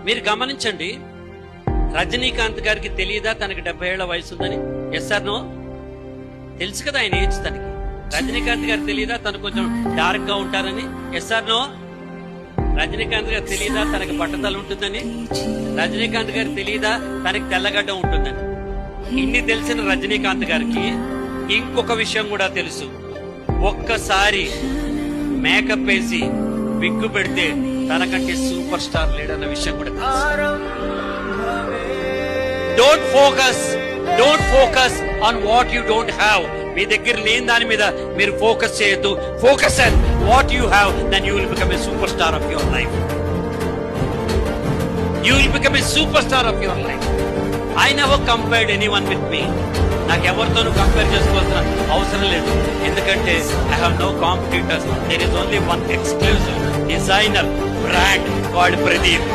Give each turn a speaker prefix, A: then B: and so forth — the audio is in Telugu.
A: మీరు గమనించండి, రజనీకాంత్ గారికి తెలియదా తనకి 70 ఏళ్ల వయసు ఉందని? Yes or no? తెలుసు కదా ఆయన ఏజ్ తనకి. రజనీకాంత్ గారికి తెలియదా తను కొంచెం డార్క్ గా ఉంటారని? Yes or no? రజనీకాంత్ గారికి తెలియదా తనకి బట్టతల ఉంటుందని? రజనీకాంత్ గారికి తెలియదా తనకి తెల్లగడ్డ ఉంటుందని? ఇన్ని తెలిసిన రజనీకాంత్ గారికి ఇంకొక విషయం కూడా తెలుసు. ఒక్కసారి మేకప్ వేసి విగ్గు పెడితే తనకంటే సూపర్ స్టార్ లేడన్న విషయం కూడా తెలుసు. Don't focus on what you don't have. మీ దగ్గర లేని దాని మీద మీరు ఫోకస్ చేయొద్దు. Focus on what you have, then you will become a super star of your life. You will become a super star of your life. I never compared anyone with me. నాకు ఎవరితోనూ కంపేర్ చేసుకోవాల్సిన అవసరం లేదు. ఎందుకంటే I have no competitors. There is only one exclusive designer brand called Pradeep.